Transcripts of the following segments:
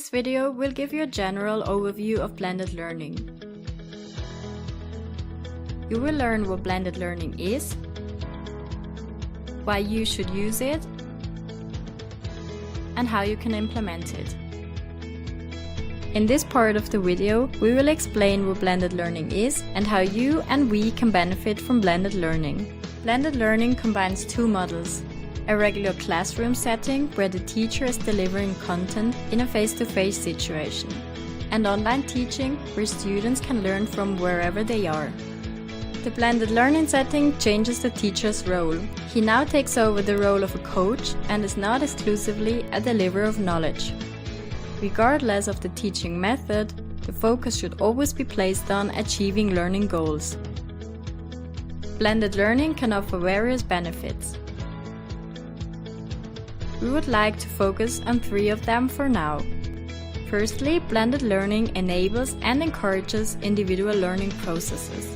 this video, we'll give you a general overview of blended learning. You will learn what blended learning is, why you should use it, and how you can implement it. In this part of the video, we will explain what blended learning is and how you and we can benefit from blended learning. Blended learning combines two models: a regular classroom setting where the teacher is delivering content in a face-to-face situation, and online teaching where students can learn from wherever they are. The blended learning setting changes the teacher's role. He now takes over the role of a coach and is not exclusively a deliverer of knowledge. Regardless of the teaching method, the focus should always be placed on achieving learning goals. Blended learning can offer various benefits. We would like to focus on 3 of them for now. Firstly, blended learning enables and encourages individual learning processes.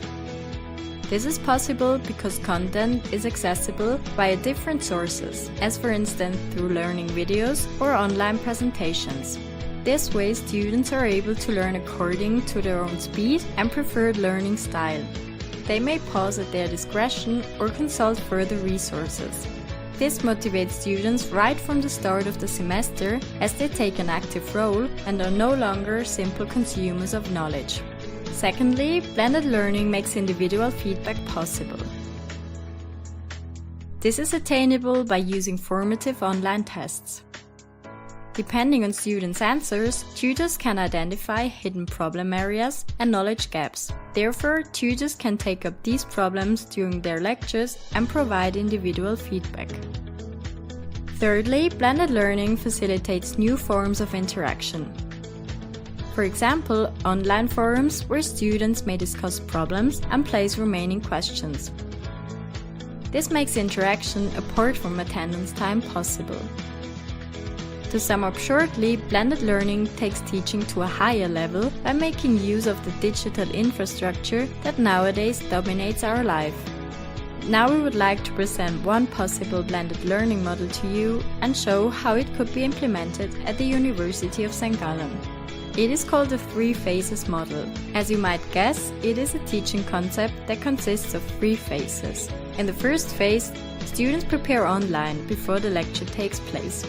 This is possible because content is accessible via different sources, as for instance through learning videos or online presentations. This way, students are able to learn according to their own speed and preferred learning style. They may pause at their discretion or consult further resources. This motivates students right from the start of the semester, as they take an active role and are no longer simple consumers of knowledge. Secondly, blended learning makes individual feedback possible. This is attainable by using formative online tests. Depending on students' answers, tutors can identify hidden problem areas and knowledge gaps. Therefore, tutors can take up these problems during their lectures and provide individual feedback. Thirdly, blended learning facilitates new forms of interaction. For example, online forums where students may discuss problems and place remaining questions. This makes interaction apart from attendance time possible. To sum up shortly, blended learning takes teaching to a higher level by making use of the digital infrastructure that nowadays dominates our life. Now we would like to present one possible blended learning model to you and show how it could be implemented at the University of St. Gallen. It is called the 3 phases model. As you might guess, it is a teaching concept that consists of 3 phases. In the first phase, students prepare online before the lecture takes place.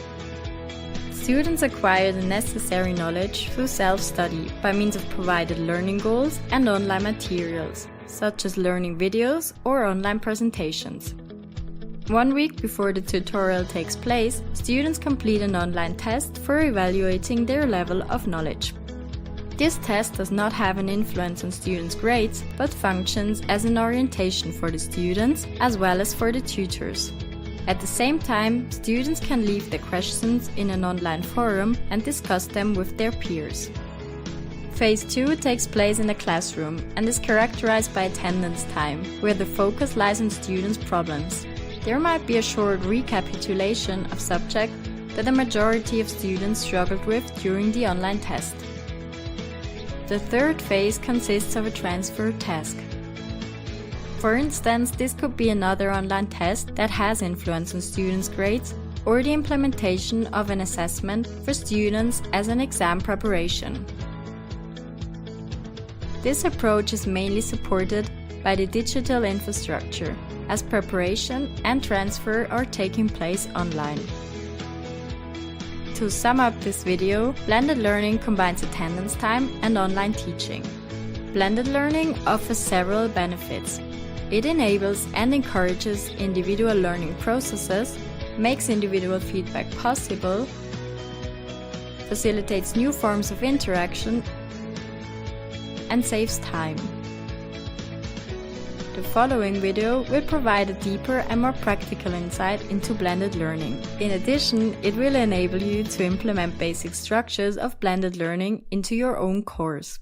Students acquire the necessary knowledge through self-study by means of provided learning goals and online materials, such as learning videos or online presentations. 1 week before the tutorial takes place, students complete an online test for evaluating their level of knowledge. This test does not have an influence on students' grades, but functions as an orientation for the students as well as for the tutors. At the same time, students can leave their questions in an online forum and discuss them with their peers. Phase 2 takes place in a classroom and is characterized by attendance time, where the focus lies on students' problems. There might be a short recapitulation of subjects that the majority of students struggled with during the online test. The third phase consists of a transfer task. For instance, this could be another online test that has influence on students' grades, or the implementation of an assessment for students as an exam preparation. This approach is mainly supported by the digital infrastructure, as preparation and transfer are taking place online. To sum up this video, blended learning combines attendance time and online teaching. Blended learning offers several benefits. It enables and encourages individual learning processes, makes individual feedback possible, facilitates new forms of interaction, and saves time. The following video will provide a deeper and more practical insight into blended learning. In addition, it will enable you to implement basic structures of blended learning into your own course.